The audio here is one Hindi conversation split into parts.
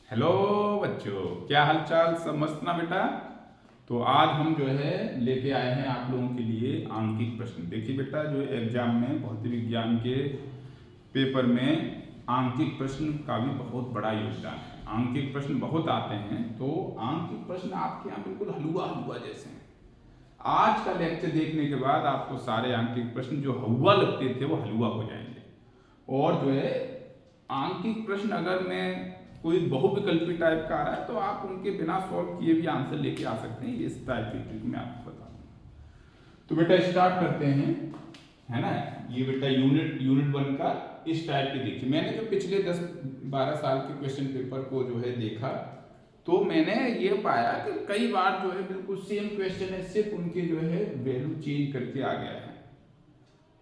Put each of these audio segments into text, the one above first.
हेलो बच्चों, क्या हाल चाल? सब मस्त ना बेटा? तो आज हम जो है लेके आए हैं आप लोगों के लिए आंकिक प्रश्न। देखिए बेटा, जो एग्जाम में भौतिक विज्ञान के पेपर में आंकिक प्रश्न का भी बहुत बड़ा योगदान है। आंकिक प्रश्न बहुत आते हैं, तो आंकिक प्रश्न आपके यहाँ बिल्कुल हलवा हलवा जैसे हैं। आज का लेक्चर देखने के बाद आपको सारे आंकिक प्रश्न जो हलवा लगते थे वो हलवा हो जाएंगे। और जो है आंकिक प्रश्न अगर मैं कोई बहुविकल्पी टाइप का आ रहा है तो आप उनके बिना सॉल्व किए भी आंसर लेके आ सकते हैं। इस टाइप की ट्रिक मैं आपको बता दूंगा। तो बेटा स्टार्ट करते हैं, है ना। ये बेटा यूनिट 1 का इस टाइप की देखिए। मैंने जो पिछले 10-12 साल के क्वेश्चन पेपर को जो है देखा, तो मैंने ये पाया कि कई बार जो है बिल्कुल सेम क्वेश्चन है, सिर्फ उनके जो है वैल्यू चेंज करके आ गया है।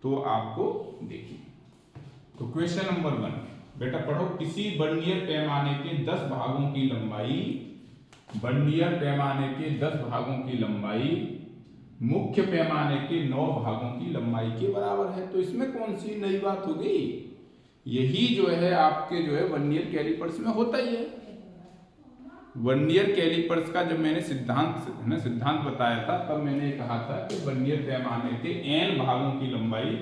तो आपको देखिए, तो क्वेश्चन नंबर 1 बेटा पढ़ो। किसी वर्नियर पैमाने के 10 भागों की लंबाई, वर्नियर पैमाने के 10 भागों की लंबाई मुख्य पैमाने के 9 भागों की लंबाई के बराबर है। तो इसमें कौन सी नई बात हो गई? यही जो है आपके जो है वर्नियर कैलिपर्स में होता ही है। वर्नियर कैलिपर्स का जब मैंने सिद्धांत बताया था, तब मैंने कहा था कि वर्नियर पैमाने के n भागों की लंबाई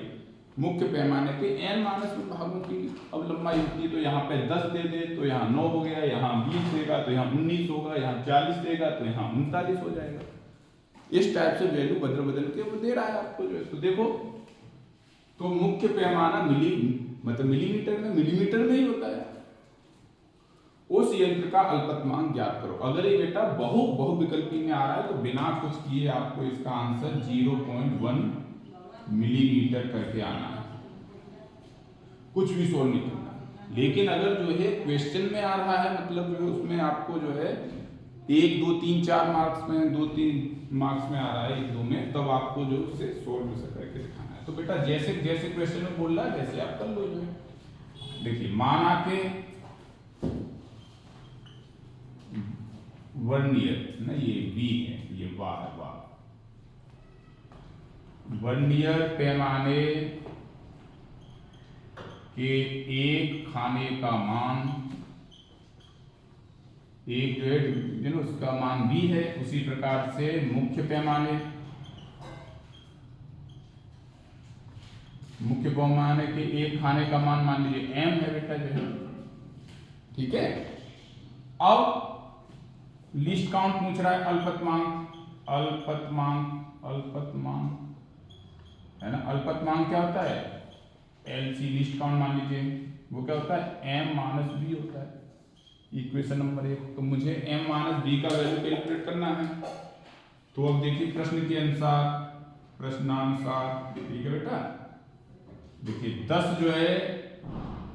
मुख्य पैमाने के n-1 भागों की अब लंबाई होती है। तो यहाँ पे 10 दे दे तो यहाँ 9 हो गया, यहाँ 20 देगा तो यहाँ 19 होगा, यहाँ 40 देगा तो यहाँ 39 हो जाएगा। इस टाइप से वैल्यू बदल के वो दे रहा है आपको जो है। तो देखो, तो मुख्य पैमाना मिलीमीटर में ही होता है। उस यंत्र का अल्पतमांक ज्ञात करो। अगर ये बेटा बहुविकल्पी में आ रहा है तो बिना कुछ किए आपको इसका आंसर 0.1 मिलीमीटर करके आना है, कुछ भी सोल्व नहीं करना। लेकिन अगर जो है क्वेश्चन में आ रहा है, मतलब जो है उसमें आपको जो है 1, 2, 3, 4 मार्क्स में, 2-3 मार्क्स में आ रहा है, 1-2 में, तब आपको जो उसे सोल्व करके दिखाना है। तो बेटा जैसे जैसे क्वेश्चन में बोल रहा है वैसे आप कर लो। जो है देखिए, माना के वर्नियर ना, ये V है, ये वाह है, वाह। वर्नियर पैमाने के एक खाने का मान, एक जो है उसका मान V है। उसी प्रकार से मुख्य पैमाने के एक खाने का मान लीजिए M है बेटा जो है, ठीक है। अब लिस्ट काउंट पूछ रहा है, अल्पतमांक है ना। अल्पतमांक क्या होता है? LC लिस्ट काउंट मान लीजिए, वो क्या होता है? M-V होता है। Equation number 1। तो मुझे M-V का वैल्यू कैलकुलेट करना है। तो अब देखिए प्रश्नानुसार, ठीक है बेटा। देखिए 10 जो है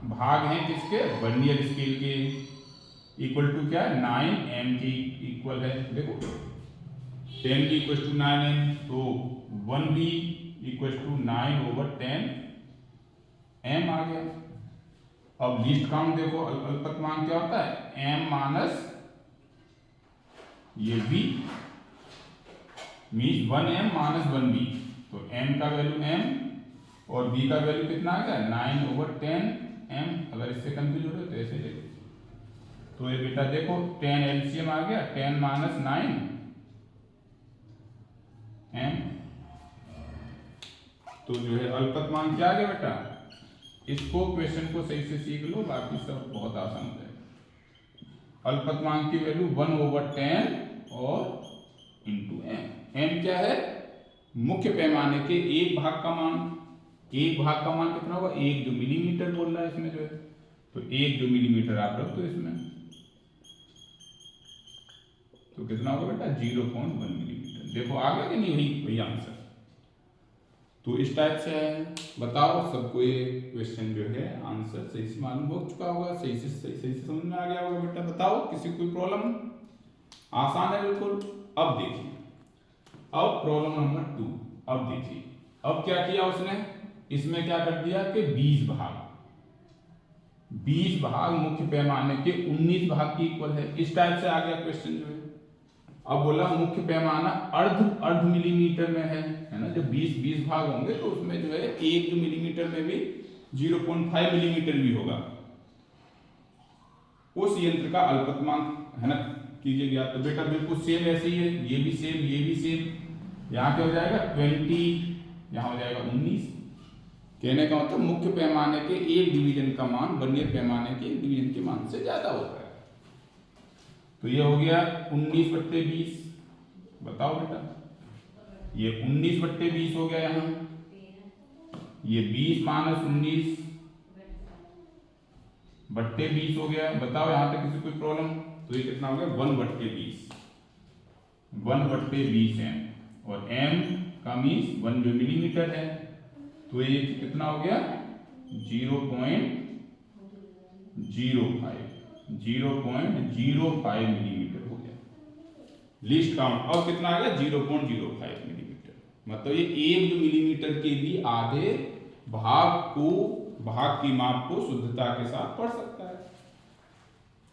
भाग हैं किसके? वर्नियर स्केल के। इक्वल टू क्या है? 9M की इक्वल है। देखो 10 की इक्वल टू 9M, तो 1V इक्वल टू 9/10 M आ गया। अब लिस्ट काउंट देखो, अल्पतमांक क्या होता है? M माइनस ये V means 1M minus 1V। तो M का वैल्यू M और V का वैल्यू कितना आ गया? 9/10 M। अगर इससे कंफ्यूज हो रहे हो तो ऐसे देखो। तो ये बेटा देखो 10 LCM आ गया, 10 माइनस 9 M। तो जो है अल्पतमांक क्या आ गया बेटा? इसको क्वेश्चन को सही से सीख लो, बाकी सब बहुत आसान हो जाएगा। अल्पतमांक की वैल्यू 1/10 और इंटू M। M क्या है? मुख्य पैमाने के एक भाग का मान। एक भाग का मान कितना होगा? 1 जो मिलीमीटर बोल रहा है इसमें जो है, तो 1 जो मिलीमीटर आप रख दो इसमें, तो कितना होगा बेटा? 0.1 मिलीमीटर। देखो आ गया कि नहीं? वही आंसर। तो इस टाइप से है। बताओ सबको ये क्वेश्चन जो है आंसर सही से मालूम हो चुका होगा, सही से समझ में आ गया होगा बेटा। बताओ किसी कोई प्रॉब्लम? आसान है बिल्कुल। अब देखिए, अब प्रॉब्लम नंबर 2। अब देखिए, अब क्या किया उसने? इसमें क्या कर दिया कि 20 भाग मुख्य पैमाने के 19 भाग की इक्वल है। इस टाइप से आ गया क्वेश्चन जो है। अब बोला मुख्य पैमाना अर्ध मिलीमीटर में है ना। जब 20 भाग होंगे तो उसमें जो है 1 जो मिलीमीटर में भी 0.5 मिलीमीटर भी होगा। उस यंत्र का अल्पतमांक है ना कीजिए ज्ञात। तो बेटा बिल्कुल सेम ऐसे ही है, ये भी सेम, ये भी सेम। यहाँ क्या हो जाएगा 20, यहाँ हो जाएगा 19। कहने का मतलब मुख्य पैमाने के एक डिवीजन का मान वर्नियर पैमाने के एक डिवीजन के मान से ज्यादा होता है। तो ये हो गया 19/20। बताओ बेटा, ये 19/20 हो गया यहाँ, ये 20 - 19/20 हो गया। बताओ यहाँ पे किसी कोई प्रॉब्लम? तो ये कितना हो गया 1/20, 1/20 एम, और एम का मीन्स 1 जो मिलीमीटर है, तो ये कितना हो गया 0.05 मिलीमीटर हो गया लीस्ट काउंट। और कितना आ गया 0.05 मिलीमीटर। मतलब ये 1 मिलीमीटर के भी आधे भाग की माप को शुद्धता के साथ पढ़ सकता है।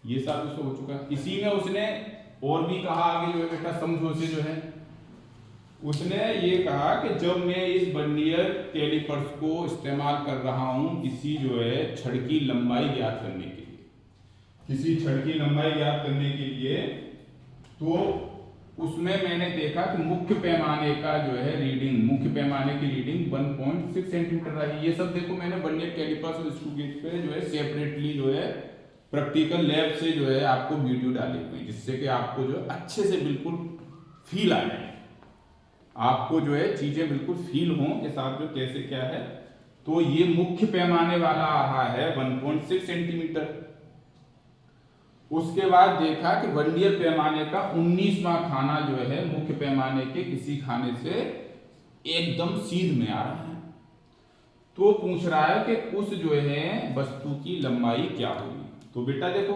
ये सब उसको हो चुका है। इसी में उसने और भी कहा आगे जो है बेटा समझो से जो है, उसने ये कहा कि जब मैं इस वर्नियर कैलिपर्स को इस्तेमाल कर रहा हूं किसी जो है छड़ की लंबाई ज्ञात करने के लिए, किसी छड़ की लंबाई ज्ञात करने के लिए, तो उसमें मैंने देखा कि मुख्य पैमाने का जो है रीडिंग, मुख्य पैमाने की रीडिंग 1.6 सेंटीमीटर रही। ये सब देखो मैंने वर्नियर कैलिपर्स और स्क्रू गेज पे जो है सेपरेटली जो है प्रैक्टिकल लैब से जो है आपको वीडियो डाले हुए हैं, जिससे कि आपको जो अच्छे से बिल्कुल फील आ जाए, आपको जो है चीजें बिल्कुल फील हों के साथ जो कैसे क्या है। तो ये मुख्य पैमाने वाला आ रहा है 1.6 सेंटीमीटर। उसके बाद देखा कि वर्नियर पैमाने का 19वां खाना जो है मुख्य पैमाने के किसी खाने से एकदम सीध में आ रहा है। तो पूछ रहा है कि उस जो है वस्तु की लंबाई क्या होगी। तो बेटा देखो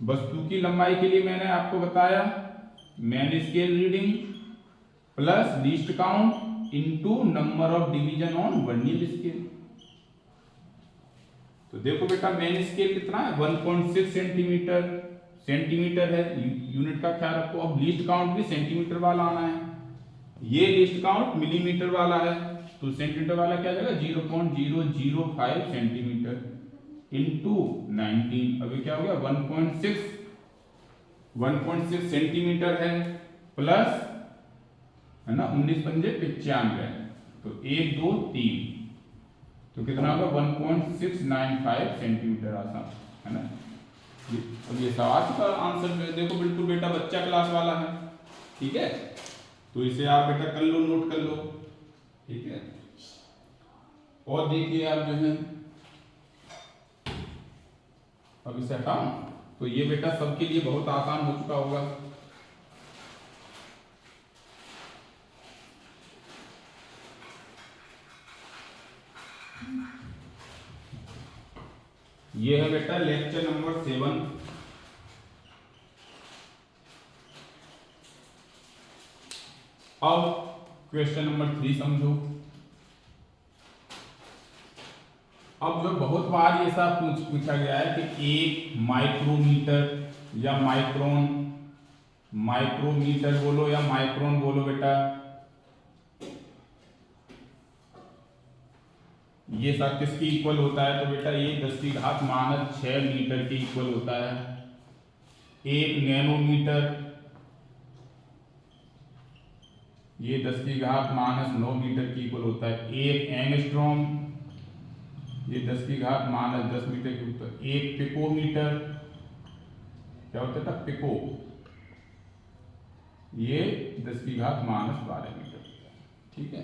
वस्तु की लंबाई के लिए मैंने आपको बताया main scale reading plus least count into number of division on vernier scale. तो देखो बेटा मेन स्केल कितना है 1.6 सेंटीमीटर है, यूनिट का ख्याल रखो। अब लीस्ट काउंट भी सेंटीमीटर वाला आना है, ये लीस्ट काउंट मिलीमीटर वाला है, तो सेंटीमीटर वाला क्या जाएगा 0.005 सेंटीमीटर इनटू 19। अभी क्या हो गया 1.6 सेंटीमीटर है प्लस है ना 19 × 5 = 95, तो 1 2 3, तो कितना होगा 1.695 सेंटीमीटर आसान है ना। अब ये सवाल का आंसर देखो बिल्कुल बेटा बच्चा क्लास वाला है, ठीक है। तो इसे आप बेटा कर लो, नोट कर लो, ठीक है। और देखिए आप जो है अब इसे हटाओ, तो ये बेटा सबके लिए बहुत आसान हो चुका होगा। ये है बेटा लेक्चर नंबर 7। अब क्वेश्चन नंबर 3 समझो। अब जो बहुत बार ये सब पूछा गया है कि 1 माइक्रोमीटर या माइक्रोमीटर बोलो या माइक्रोन बोलो बेटा, ये सब किसकी इक्वल होता है? तो बेटा ये 10⁻⁶ मीटर के इक्वल होता है। 1 नैनोमीटर ये 10⁻⁹ मीटर की इक्वल होता है। 1 एंगस्ट्रॉम ये 10⁻⁻10 मीटर की होता है। 1 पिकोमीटर क्या होता था पिको, ये 10⁻12 मीटर होता है, ठीक है।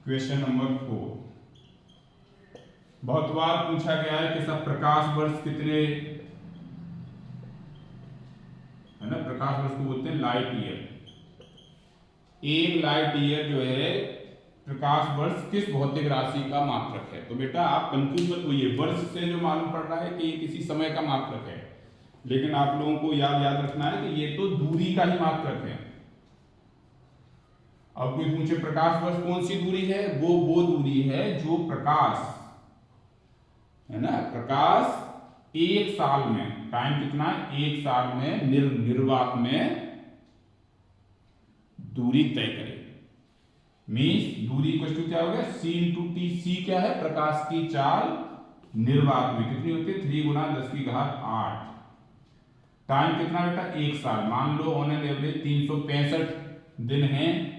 क्वेश्चन नंबर 4 बहुत बार पूछा गया है कि सब प्रकाश वर्ष कितने है ना, प्रकाश वर्ष को बोलते हैं लाइट ईयर। 1 लाइट ईयर जो है प्रकाश वर्ष किस भौतिक राशि का मात्रक है? तो बेटा आप कंफ्यूज मत होइए, वर्ष से जो मालूम पड़ रहा है कि ये किसी समय का मात्रक है, लेकिन आप लोगों को याद रखना है कि ये तो दूरी का ही मात्रक है। अब कोई पूछे प्रकाश वर्ष कौन सी दूरी है, वो दूरी है जो प्रकाश है ना, प्रकाश 1 साल में, टाइम कितना है 1 साल में निर्वात में दूरी तय करे। मीन्स दूरी इक्वल टू क्या हो गया c × t। c क्या है? प्रकाश की चाल निर्वात में कितनी होती है 3 गुना 10 की घात 8। टाइम कितना बेटा 1 साल। मान लो ऑन एन एवरेज 365 दिन हैं,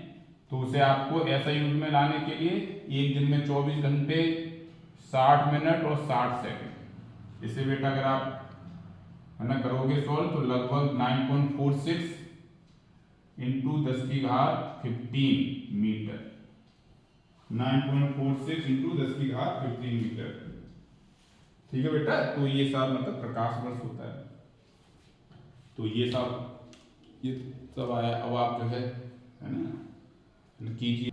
तो उसे आपको ऐसा यूज में लाने के लिए एक दिन में 24 घंटे 60 मिनट और 60 सेकंड। इसे बेटा अगर आप है ना करोगे सॉल्व तो लगभग 9.46 इंटू 10 की घात 15 मीटर। 9.46 इंटू 10 की घात 15 मीटर। ठीक है बेटा, तो ये सब मतलब प्रकाश वर्ष होता है। तो ये सब आया। अब आप जो है ना कीजिए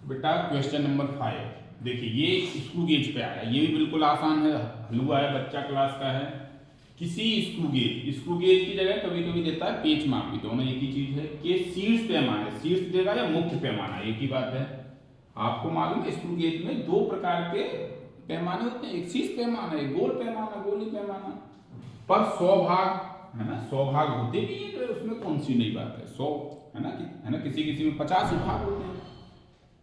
बेटा। क्वेश्चन नंबर 5 देखिए, ये स्क्रू गेज पे आया, ये भी बिल्कुल आसान है, हल हुआ है, बच्चा क्लास का है। किसी स्क्रू गेज की जगह कभी कभी देता है पेच मापी, दोनों एक ही चीज है। कि शीर्ष पैमाना, शीर्ष देगा या मुख्य पैमाना, एक ही बात है। आपको मालूम है स्क्रू गेज में 2 प्रकार के पैमाने होते हैं, एक शीर्ष पैमाना, एक गोल पैमाना, गोली पैमाना। पर 100 भाग है ना, 100 भाग होते भी है, उसमें कौन सी नई बात है। 100 है ना, किसी में 50 भाग होते हैं।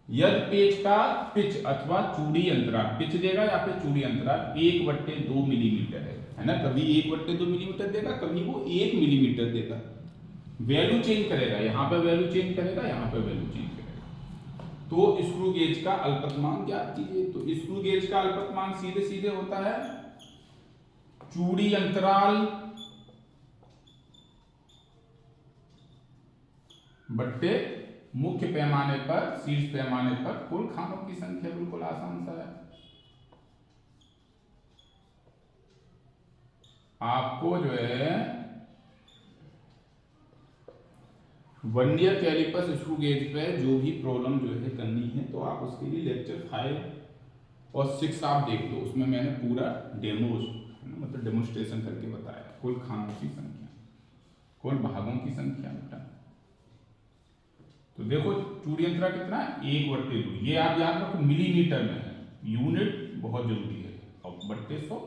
यदि पेच का पिच अथवा चूड़ी अंतराल, पिच देगा या फिर चूड़ी अंतराल 1/2 मिलीमीटर है ना, कभी 1/2 मिलीमीटर देगा, कभी वो 1 मिलीमीटर देगा। वैल्यू चेंज करेगा, यहाँ पे वैल्यू चेंज करेगा, यहाँ पे वैल्यू चेंज करेगा। तो स्क्रू गेज का अल्पतमांक ज्ञात कीजिए। तो स्क्रू गेज का अल्पतमांक सीधे सीधे होता है चूड़ी अंतराल बट्टे मुख्य पैमाने पर, शीर्ष पैमाने पर कुल खानों की संख्या। बिल्कुल आसान सा है। आपको जो है वर्नियर कैलिपर्स स्क्रू गेज पे जो भी प्रॉब्लम जो है करनी है, तो आप उसके लिए लेक्चर 5 और 6 आप देख लो। उसमें मैंने पूरा मतलब डेमोन्स्ट्रेशन करके बताया। कुल खानों की संख्या, कुल भागों की संख्या बेटा। तो देखो चूड़ी अंतराल कितना है 1/2, ये आप याद रखो मिलीमीटर में है, यूनिट बहुत जरूरी है। और बट्टे 100,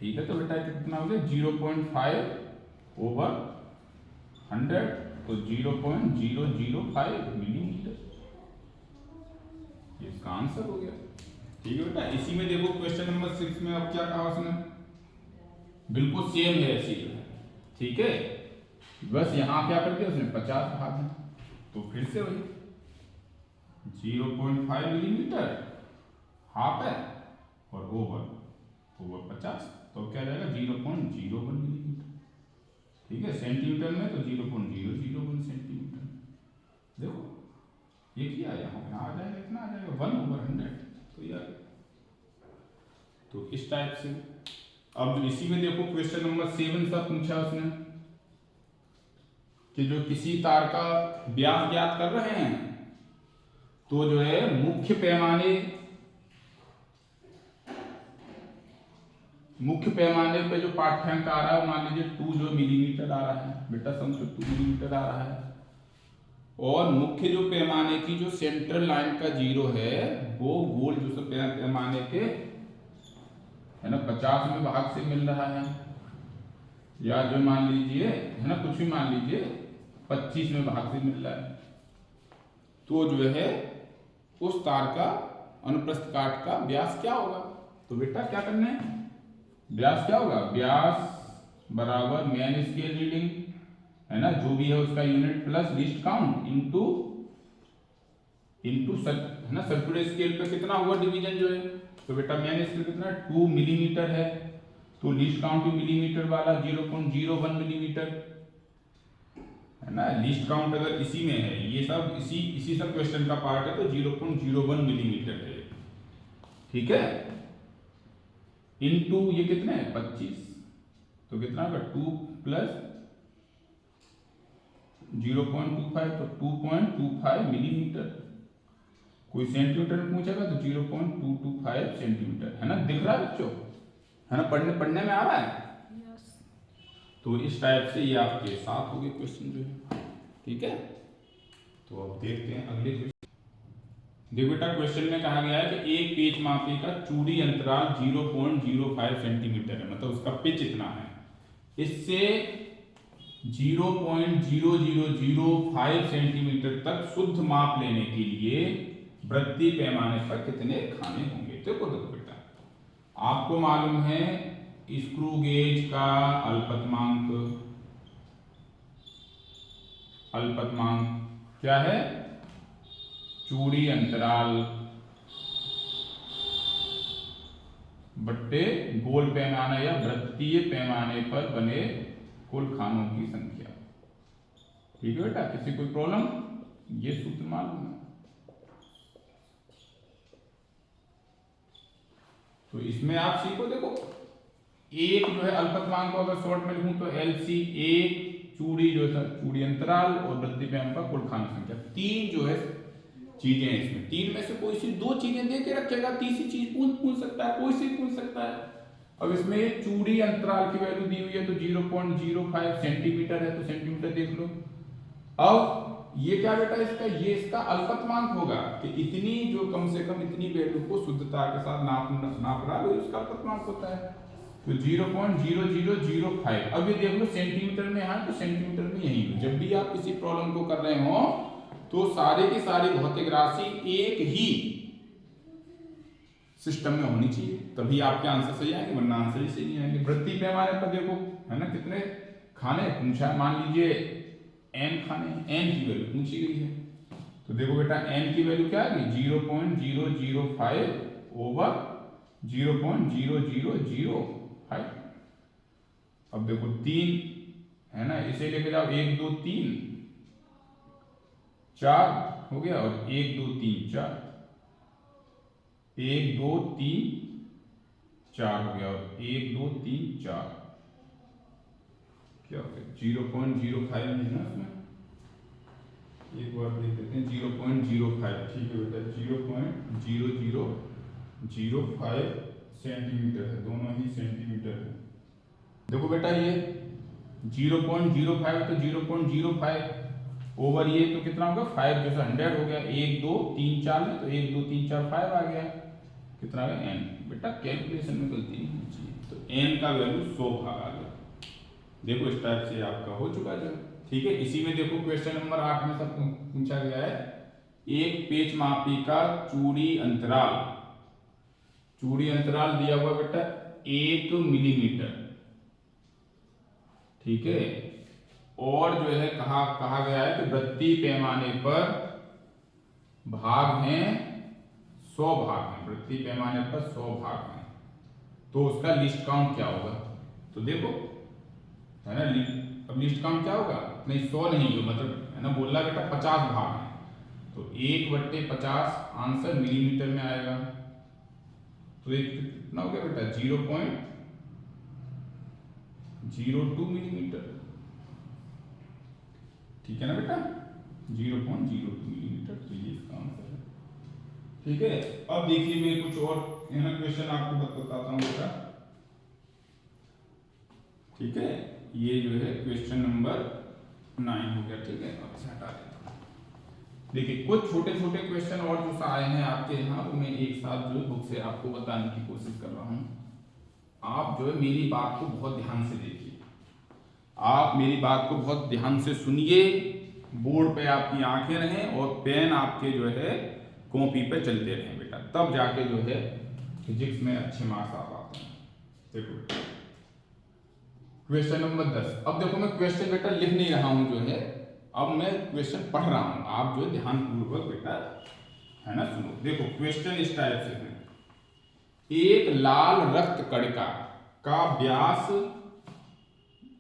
ठीक है। तो बेटा कितना हो गया 0.5/100, तो 0.005 मिलीमीटर, ये इसका आंसर हो गया। ठीक है बेटा। इसी में देखो क्वेश्चन नंबर 6 में अब क्या कहा उसने, बिल्कुल सेम है ऐसी, ठीक है। बस यहां क्या कर दिया उसने 50 भाग है, तो फिर से वही 0.5 मिलीमीटर हाफ है और ओवर 50, तो क्या जाएगा 0.01 मिलीमीटर। ठीक है, सेंटीमीटर में तो 0.001 सेंटीमीटर। देखो ये किया यहाँ पे आ जाएगा, इतना आ जाएगा 1/100, तो यार तो इस टाइप से। अब इसी में देखो क्वेश्चन नंबर 7 सा पूछा उसने कि जो किसी तार का व्यास ज्ञात कर रहे हैं, तो जो है मुख्य पैमाने पे जो पाठ्यांक आ रहा है, मान लीजिए 2 जो मिलीमीटर आ रहा है बेटा, समझो 2 मिलीमीटर आ रहा है। और मुख्य जो पैमाने की जो सेंट्रल लाइन का 0 है, वो गोल जो पैमाने के है ना 50 में भाग से मिल रहा है, या जो मान लीजिए है ना कुछ भी मान लीजिए 25 में भाग से मिल रहा है। तो जो है उस तार का अनुप्रस्थ काट का व्यास क्या होगा। तो बेटा क्या करना है, व्यास क्या होगा, व्यास बराबर मेन स्केल रीडिंग है ना, जो भी है उसका unit plus least count into है ना सर्कुलर स्केल पे कितना हुआ डिवीजन जो है। तो बेटा मेन स्केल कितना 2 मिलीमीटर है, तो लीस्ट काउंट भी मिलीमीटर वाला 0.01 मिलीमीटर है ना। लीस्ट काउंट अगर इसी में है, ये सब इसी सब क्वेश्चन का पार्ट है, तो 0.01 मिलीमीटर है, ठीक है। इनटू ये कितने है 25, तो कितना होगा 2 प्लस 0.25, तो 2.25 मिलीमीटर। कोई सेंटीमीटर में पूछेगा तो 0.225 सेंटीमीटर है ना, दिख रहा है बच्चों है ना, पढ़ने में आ रहा है। तो इस टाइप से ये आपके साथ हो गए क्वेश्चन जो है, ठीक है। तो अब देखते हैं अगले क्वेश्चन। देखो बेटा क्वेश्चन में कहा गया है कि एक पेच मापी का चूड़ी अंतराल 0.05 सेंटीमीटर है, मतलब उसका पिच इतना है। इससे 0.0005 सेंटीमीटर तक शुद्ध माप लेने के लिए वृत्तीय पैमाने पर कितने खाने होंगे। देखो बेटा आपको मालूम है स्क्रू गेज का अल्पतमांक क्या है? चूड़ी अंतराल बट्टे गोल पैमाने या वृत्तीय पैमाने पर बने कुल खानों की संख्या। ठीक है बेटा, किसी कोई प्रॉब्लम? ये सूत्र मालूम है। तो इसमें आप सीखो, देखो एक जो है अल्पतमांक को अगर शॉर्ट में लिखूं तो LC, एक चूड़ी जो है चूड़ी अंतराल और वृत्तीय पैमाने पर कुल खानों की संख्या। तीन जो है चीजें हैं इसमें, तीन में से कोई सी दो चीजें दे के रखेगा, तीसरी चीज पूछ सकता है, कोई सी पूछ सकता है। अब इसमें चूड़ी अंतराल की वैल्यू दी हुई है तो 0.05 सेंटीमीटर है, तो सेंटीमीटर देख लो। अब ये क्या बेटा इसका, ये इसका अल्पतमांक होगा कि इतनी जो कम से कम इतनी वैल्यू को शुद्धता के साथ नाप रहा है, उसका अल्पतमांक होता है। तो 0.0005। अब ये देख लो सेंटीमीटर में है तो सेंटीमीटर में यही। जब भी आप किसी प्रॉब्लम को कर रहे हो तो सारे की सारी भौतिक राशि एक ही सिस्टम में होनी चाहिए, तभी आपके आंसर सही आएंगे, वरना आंसर ही सही नहीं आएंगे। वृत्तीय पैमाने पर देखो है ना, कितने खाने पूछा, मान लीजिए n खाने, n की वैल्यू पूछी गई है। तो देखो बेटा n की वैल्यू क्या आ गई? 0.005 ओवर 0.0005। अब देखो 3 है ना, इसे लेके जाओ 1 2 3 4 हो गया, और 1 2 3 4, 1 2 3 4 हो गया, और 1 2 3 4 क्या हो गया? 0.05 है ना इसमें, एक बार देख लेते हैं 0.05। ठीक है बेटा, 0.0005 सेंटीमीटर है, दोनों ही सेंटीमीटर है। देखो बेटा ये 0.05 तो 0.05 ओवर ये तो कितना होगा 5, जैसे 100 हो गया, 1 2 3 4 में तो 1 2 3 4 5 आ गया, कितना आ गया n। बेटा कैलकुलेशन में गलती नहीं होनी चाहिए, तो n का वैल्यू 100 भाग आ गया। देखो इस टाइप से आपका हो चुका जो, ठीक है। इसी में देखो क्वेश्चन नंबर 8 में सब पूछा गया है, एक पेच मापी का चूड़ी अंतराल दिया हुआ बेटा 1 मिलीमीटर, ठीक है, और जो है कहा गया है कि वृत्तीय पैमाने पर भाग हैं 100 भाग हैं, वृत्तीय पैमाने पर 100 भाग हैं, तो उसका लिस्ट काउंट क्या होगा? तो देखो है ना, अब लिस्ट काउंट क्या होगा? नहीं 100 नहीं, जो मतलब है ना बोल रहा बेटा 50 भाग हैं, तो 1/50 आंसर मिलीमीटर में आएगा, तो एक कितना हो गया बेटा 0.02 मिलीमीटर, ठीक है ना बेटा, 0.02 मिलीमीटर, तो ये इसका आंसर है। ठीक है, अब देखिए मैं कुछ और क्वेश्चन आपको बताता हूँ बेटा, ठीक है। ये जो है क्वेश्चन नंबर 9 हो गया, ठीक है। अब इसे हटा देता हूँ। देखिए कुछ छोटे छोटे क्वेश्चन और जो आए हैं आपके यहाँ, वो मैं एक साथ जो बुक से आपको बताने की कोशिश कर रहा हूँ। आप जो है मेरी बात को बहुत ध्यान से देखिए, आप मेरी बात को बहुत ध्यान से सुनिए, बोर्ड पे आपकी आंखें रहें और पेन आपके जो है कॉपी पे चलते रहें बेटा, तब जाके जो है फिजिक्स में अच्छे मार्क्स आ पाते हैं। देखो क्वेश्चन नंबर 10। अब देखो मैं क्वेश्चन बेटा लिख नहीं रहा हूं जो है, अब मैं क्वेश्चन पढ़ रहा हूं, आप जो ध्यान पूर्वक बेटा है ना सुनो। देखो क्वेश्चन इस टाइप से है, एक लाल रक्त कणिका का व्यास,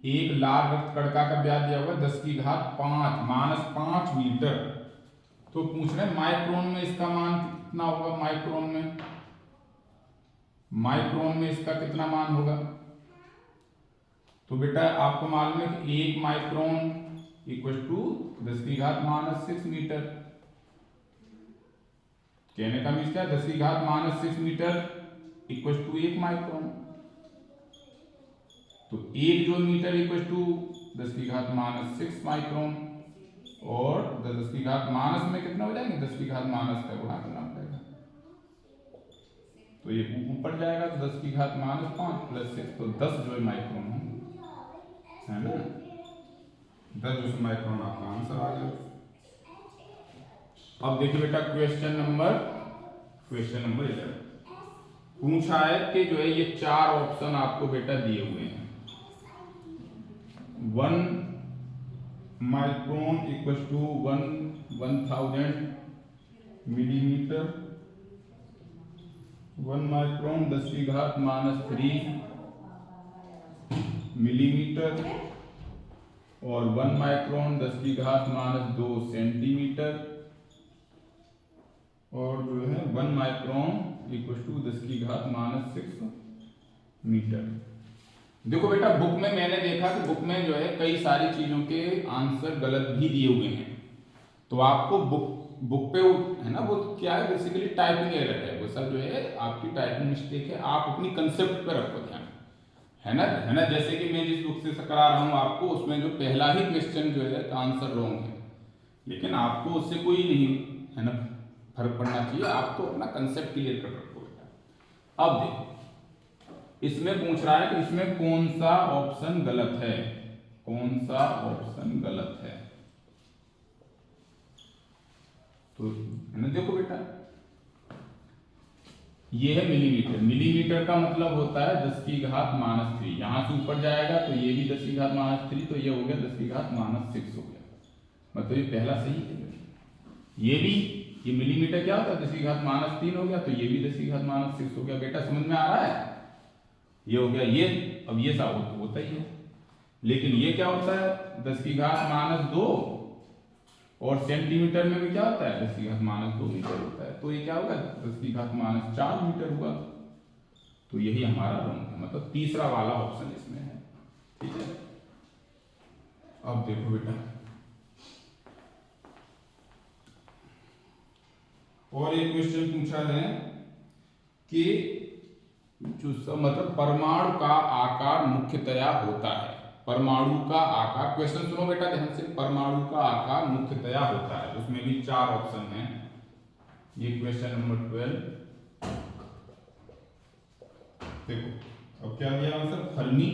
एक लाल रक्त कणिका का व्यास दिया हुआ 10⁻5 मीटर, तो पूछ रहे माइक्रोन में इसका मान कितना होगा? माइक्रोन में इसका कितना मान होगा? तो बेटा आपको मालूम है कि 1 माइक्रोन इक्वल टू 10⁻6 मीटर, कहने का मीन्स क्या, 10⁻6 मीटर इक्वल टू 1 माइक्रोन, तो 1 जो मीटर इक्वल टू 10⁻6 माइक्रोन, और 10⁻⁻ में कितना हो जाएंगे, 10⁻⁻ का गुणा करना पड़ेगा, तो ये ऊपर जाएगा, तो 10⁻5 प्लस 6, तो 10 जो है माइक्रोन है ना, 10 माइक्रोन आपका आंसर आ गया। अब देखिए बेटा क्वेश्चन नंबर 11। पूछा है कि जो है ये 4 ऑप्शन आपको बेटा दिए हुए हैं। 1 micron equal to 1000 millimetre, 1 micron 10⁻³ millimetre और 1 माइक्रोन 10⁻² सेंटीमीटर और जो है 1 माइक्रोन इक्वल टू 10⁻⁶ मीटर। देखो बेटा बुक में मैंने देखा कि बुक में जो है कई सारी चीजों के आंसर गलत भी दिए हुए हैं, तो आपको बुक पे है ना, वो क्या है बेसिकली टाइपिंग एरर है, वो सब जो है आपकी टाइपिंग मिस्टेक है। आप अपनी कंसेप्ट पे रखो ध्यान, है ना। जैसे कि मैं जिस बुक से करा रहा हूँ आपको, उसमें जो पहला ही क्वेश्चन जो है आंसर रॉन्ग है, लेकिन आपको उससे कोई नहीं है ना फर्क पड़ना चाहिए। आप तो अपना कंसेप्ट क्लियर कर रखो बेटा। अब देखो इसमें पूछ रहा है कि इसमें कौन सा ऑप्शन गलत है, कौन सा ऑप्शन गलत है। तो है ना, देखो बेटा ये है मिलीमीटर। मिलीमीटर का मतलब होता है 10⁻³ यहां से ऊपर जाएगा तो ये भी 10⁻³ तो ये हो गया 10⁻⁶ हो गया, मतलब ये पहला सही है। ये भी ये मिलीमीटर क्या होता है 10⁻³ हो गया, तो ये भी 10⁻⁶ हो गया। बेटा समझ में आ रहा है, ये हो गया ये। अब ये सब होता ही है, लेकिन ये क्या होता है 10⁻² और सेंटीमीटर में भी क्या होता है 10⁻² मीटर होता है, तो ये क्या होगा 10⁻⁴ मीटर हुआ। तो यही हमारा रॉन्ग है, मतलब तीसरा वाला ऑप्शन इसमें है, ठीक है। अब देखो बेटा और एक क्वेश्चन पूछा है कि जो मतलब परमाणु का आकार मुख्यतया होता है, परमाणु का आकार, क्वेश्चन सुनो बेटा ध्यान से, परमाणु का आकार मुख्यतया होता है, उसमें भी 4 ऑप्शन हैं। ये क्वेश्चन नंबर 12 देखो। अब क्या दिया आंसर फर्मी,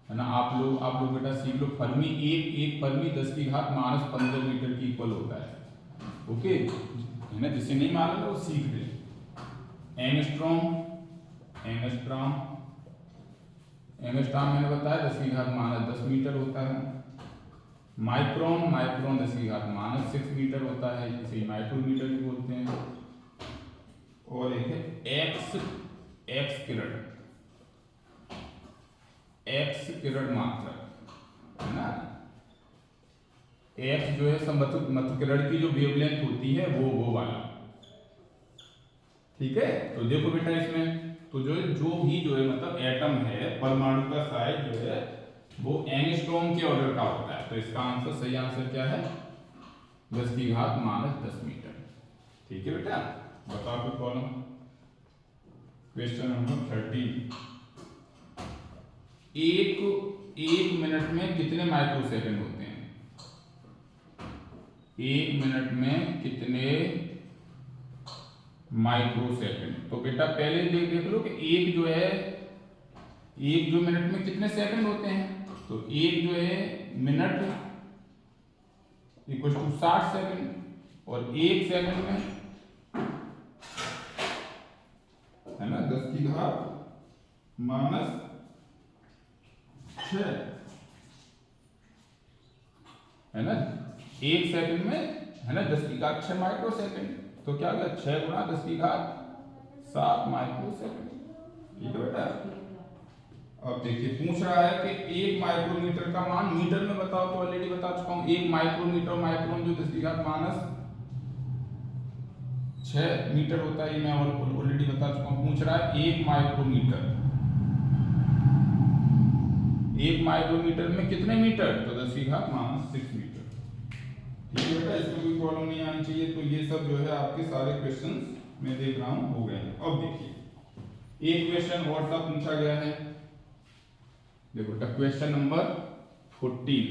है ना। आप लोग बेटा सीख लो फर्मी, एक फर्मी 10⁻⁻15 मीटर की इक्वल होता है, ओके, है ना। जिसे नहीं मालूम है वो सीख ले। एंगस्ट्रॉम मैंने बताया 10⁻10 मीटर होता है। माइक्रोन 10⁻6 मीटर होता है, इसे माइक्रोमीटर भी बोलते हैं। और एक है एक्स किरण मात्रक, है ना। एक्स जो है मध्य किरण की जो वेवलेंथ होती है वो वाला, ठीक है। तो देखो बेटा इसमें तो जो भी जो है मतलब एटम है, परमाणु का साइज जो है वो एंगस्ट्रॉम के ऑर्डर का होता है, तो इसका आंसर सही आंसर क्या है 10⁻10 मीटर, ठीक है बेटा। बताओ फिर कॉलम क्वेश्चन नंबर 13। एक मिनट में कितने माइक्रोसेकंड होते हैं, 1 मिनट में कितने माइक्रोसेकंड। तो बेटा पहले देख लो कि एक जो मिनट में कितने सेकंड होते हैं, तो एक जो है मिनट इक्वल टू 60 सेकंड और 1 सेकंड में है ना 10⁻⁶ है ना। 1 सेकंड में है ना 10⁻⁶ माइक्रोसेकंड, तो क्या होगा 6 × 10⁻7 माइक्रोसेकंड, ठीक है बेटा। अब देखिए पूछ रहा है कि 1 माइक्रोमीटर का मान मीटर में बताओ, तो ऑलरेडी बता चुका हूं 1 माइक्रोमीटर, माइक्रोन जो 10⁻⁶ मीटर होता है, ये मैं ऑलरेडी बता चुका हूं। पूछ रहा है 1 माइक्रोमीटर में कितने मीटर, तो 10⁻6 मीटर, ठीक है बेटा। इसमें कोई प्रॉब्लम नहीं आनी चाहिए। तो ये सब जो है आपके सारे क्वेश्चंस मैं देख रहा हूं हो गए हैं। अब देखिए एक क्वेश्चन और सा पूछा गया है, देखो क्वेश्चन नंबर 14।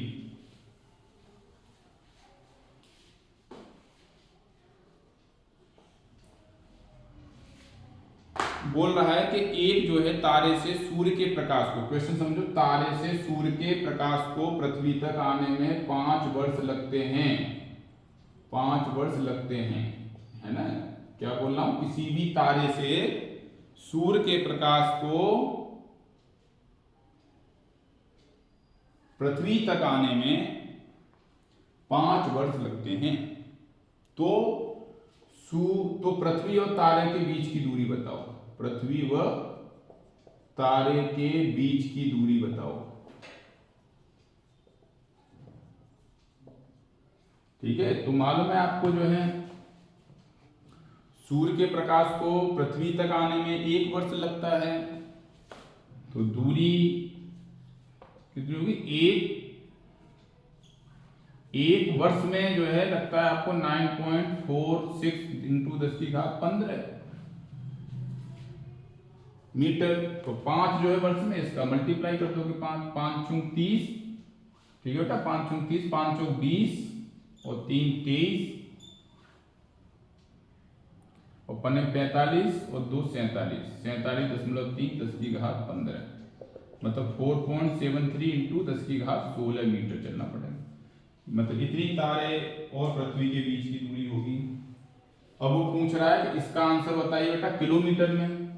बोल रहा है कि एक जो है तारे से सूर्य के प्रकाश को, क्वेश्चन समझो, तारे से सूर्य के प्रकाश को पृथ्वी तक आने में 5 वर्ष लगते हैं, 5 वर्ष लगते हैं, है ना। क्या बोल रहा हूं, किसी भी तारे से सूर्य के प्रकाश को पृथ्वी तक आने में 5 वर्ष लगते हैं। तो पृथ्वी और तारे के बीच की दूरी बताओ। पृथ्वी व तारे के बीच की दूरी बताओ। ठीक है, तो मालूम है आपको जो है सूर्य के प्रकाश को पृथ्वी तक आने में 1 वर्ष लगता है। तो दूरी कितनी होगी? एक वर्ष में जो है लगता है आपको 9.46 इंटू 10⁻15 मीटर। तो 5 जो है वर्ष में, इसका मल्टीप्लाई कर दोगे 5 चौक 30। ठीक है बेटा, 5 चौक 30, 5 चौक 20 और 3 23 और 5 45 और 2 47, 47.3 10⁻15 मतलब 4.73 इंटू 10⁻16 मीटर चलना पड़ेगा। मतलब इतनी तारे और पृथ्वी के बीच की दूरी होगी। अब वो पूछ रहा है कि इसका आंसर बताइए बेटा किलोमीटर में।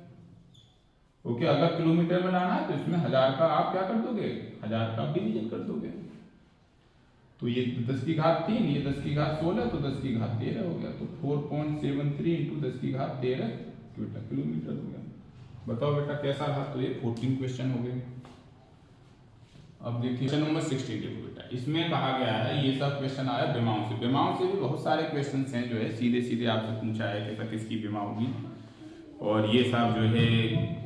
ओके, अगर किलोमीटर में लाना है तो इसमें 1000 का आप क्या कर दोगे? 1000 का डिवीजन कर दोगे। तो ये 10⁻3, ये 10⁻16, तो 10⁻13 हो गया। तो 4.73 इंटू 10⁻13 बेटा किलोमीटर हो गया। बताओ बेटा कैसा रहा? तो ये 14 क्वेश्चन हो गए। अब देखिए क्वेश्चन नंबर 16 देखो बेटा, इसमें कहा गया है, ये सब क्वेश्चन आया विमाओं से। विमाओं से भी बहुत सारे क्वेश्चन हैं जो है सीधे सीधे आपसे पूछा है कि किसकी विमा होगी और ये सब जो है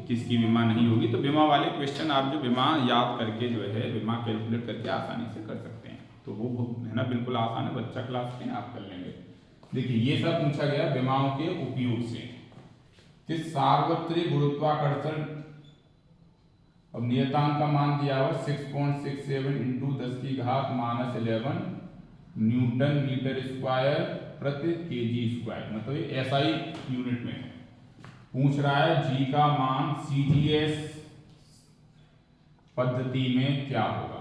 किसकी विमा नहीं होगी। तो विमा वाले क्वेश्चन आप जो विमा याद करके जो है विमा कैलकुलेट करके आसानी से कर सकते हैं। तो वो है ना, बिल्कुल आसान है, बच्चा क्लास के आप कर लेंगे। देखिए ये सब पूछा गया विमाओं के उपयोग से। सार्वत्रिक गुरुत्वाकर्षण, अब नियतांक का मान दिया हुआ 6.67 इंटू 10⁻11 न्यूटन मीटर स्क्वायर प्रति केजी स्क्वायर, मतलब ये एसआई यूनिट में है। पूछ रहा है जी का मान सीजीएस पद्धति में क्या होगा।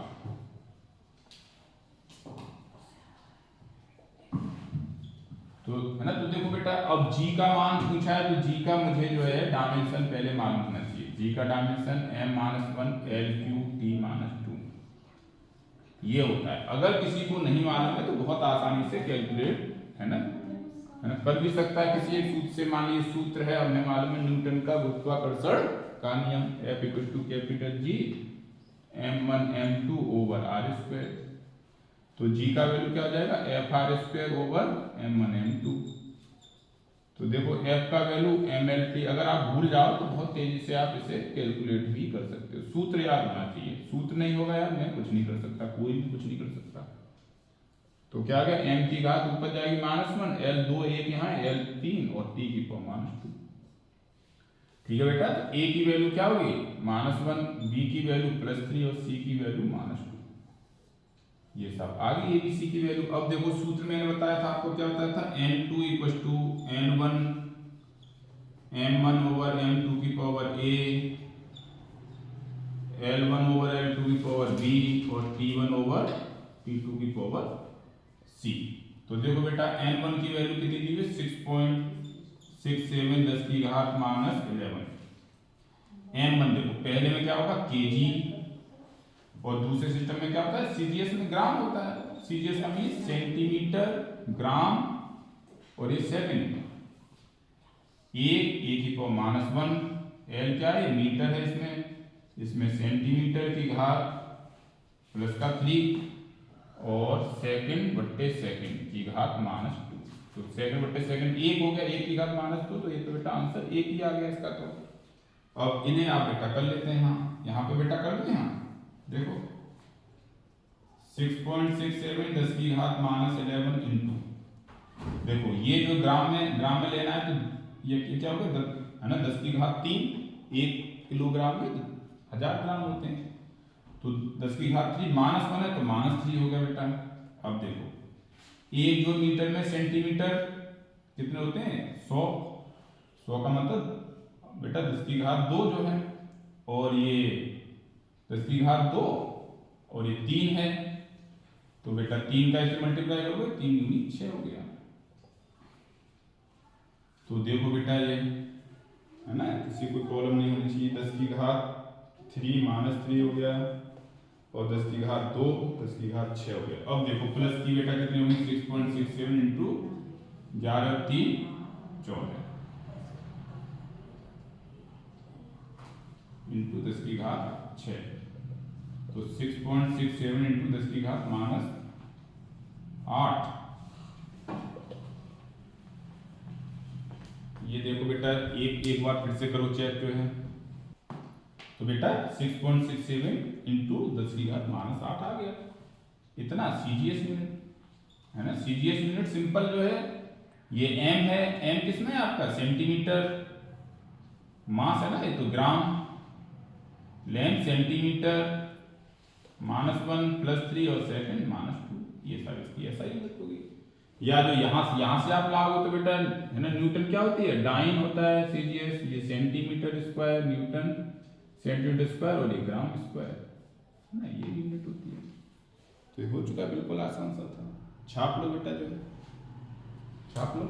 तो है ना, तो देखो बेटा अब जी का मान पूछा है तो जी का मुझे जो है डायमेंशन पहले मालूम होना चाहिए। जी का डायमेंशन m-1 L3T-2 ये होता है। अगर किसी को नहीं मालूम है तो बहुत आसानी से कैलकुलेट है ना कर भी सकता है किसी एक सूत्र से। मान लीजिए सूत्र है, हमें मालूम है न्यूटन का गुरुत्वाकर्षण का नियम F=G m1 m2 over r square. तो g का वैल्यू क्या हो जाएगा? Fr² over m1 m2। तो देखो f का वैल्यू mLT, अगर आप भूल जाओ तो बहुत तेजी से आप इसे कैलकुलेट भी कर सकते हो। सूत्र याद होना चाहिए, सूत्र नहीं होगा यार मैं कुछ नहीं कर सकता, कोई भी कुछ नहीं कर सकता। तो क्या गया? m की घात ऊपर जाएगी -1, L2 1 यहाँ L3 और t की पावर -2। ठीक है बेटा, तो a की वैल्यू क्या होगी? -1, b की वैल्यू +3 और c की वैल्यू -2। ये सब आ गई ABC की वैल्यू। अब देखो सूत्र मैंने बताया था आपको, क्या बताया था? n2 = n1 m1 over m2 की power a, l1 over l2 की पावर b और t1 ओवर t2 की पावर c। तो देखो बेटा n1 की वैल्यू कितनी दी हुई? 6.67 10⁻11। m1 देखो पहले में क्या होगा? kg और दूसरे सिस्टम में क्या होता है? सीजीएस में ग्राम होता है। सीजीएस का मीन सेंटीमीटर, ग्राम और ये सेकंड। a की पावर -1, l क्या है? मीटर है इसमें सेंटीमीटर की घात प्लस का 3 और सेकंड/सेकंड की घात -2। तो सेकंड/सेकंड 1 हो गया, 1 की घात -2, तो ये तो बेटा आंसर 1 ही आ गया इसका। तो अब इन्हें आप बेटा कर लेते हैं। यहाँ पे बेटा कर दो। यहाँ देखो 6.67 10⁻11 इंटू, देखो ये जो ग्राम में लेना है तो ये क्या होगा? है ना 10⁻3, 1 किलोग्राम में 1000 ग्राम होते हैं। तो 10⁻3 -1 है तो -3 हो गया बेटा। अब देखो एक जो मीटर में सेंटीमीटर कितने होते हैं? 100 का मतलब बेटा 10⁻2 जो है, और ये 10⁻2 और ये 3 है, तो बेटा 3 का इसे मल्टीप्लाई करोगे 3 दूनी 6 हो गया। तो देखो बेटा ये है ना, किसी कोई प्रॉब्लम नहीं होनी चाहिए। 10 की घात 3 -3 हो गया, और 10 की घात 2, 10 की घात 6 हो गया। अब देखो प्लस की बेटा कितनी होगी, 6.67 इंटू 11 3 14 इंटू 10 की घात 6, तो 6.67 इंटू 10 की घात -8। ये देखो बेटा एक बार फिर से करो चेक जो है, तो बेटा 6.67 इंटू 10 की घात -8 आ गया। इतना सीजीएस यूनिट है ना, सीजीएस यूनिट सिंपल जो है ये एम है। एम किसमें है आपका, सेंटीमीटर, मास है ना ये तो ग्राम, लेंथ सेंटीमीटर, -1 +3 और सेकंड -2, ये सब इसकी ऐसा यूनिट होगी। या जो यहाँ से आप लागो तो बेटा है ना, न्यूटन क्या होती है, डाइन होता है सीजीएस, ये centimetre square, Newton centimetre square, और ये ग्राम स्क्वायर है ना, ये यूनिट होती है। तो ये हो चुका है, बिल्कुल आसान सा था। छाप लो बेटा, जो है छाप लो।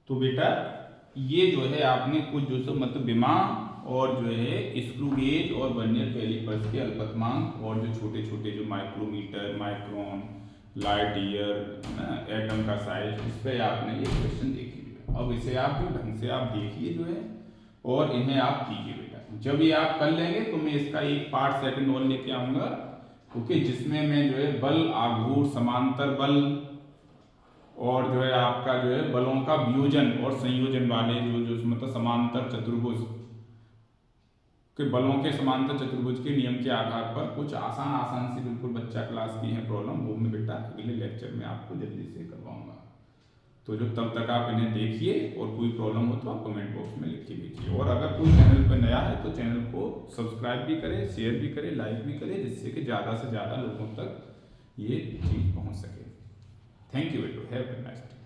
तो बेटा ये जो है आपने कुछ जो सो मतलब विमान और जो है स्क्रू गेज और वर्नियर कैलिपर्स के अल्पतमांक और जो छोटे छोटे जो माइक्रोमीटर, माइक्रोन, लाइट ईयर है ना, एटम का साइज, इस पे आपने ये क्वेश्चन देखिए। अब इसे आप जो ढंग से आप देखिए जो है, और इन्हें आप कीजिए बेटा। जब ये आप कर लेंगे तो मैं इसका एक पार्ट सेकंड और लेके आऊंगा, ओके, जिसमें मैं जो है बल, आघूर्ण, समांतर बल और जो है आपका जो है बलों का वियोजन और संयोजन वाले जो मतलब समांतर चतुर्भुज के बलों के समांतर चतुर्भुज के नियम के आधार पर कुछ आसान सी बिल्कुल बच्चा क्लास की है प्रॉब्लम, वो मैं बेटा अगले लेक्चर में आपको जल्दी से करवाऊंगा। तो जो तब तक आप इन्हें देखिए, और कोई प्रॉब्लम हो तो आप कमेंट बॉक्स में लिख के भेजिए। और अगर कोई चैनल पर नया है तो चैनल को सब्सक्राइब भी करें, शेयर भी करें, लाइक भी करें, जिससे कि ज़्यादा से ज़्यादा लोगों तक ये चीज़ पहुँच सके। थैंक यू बेटो, हैव अ नाइस डे।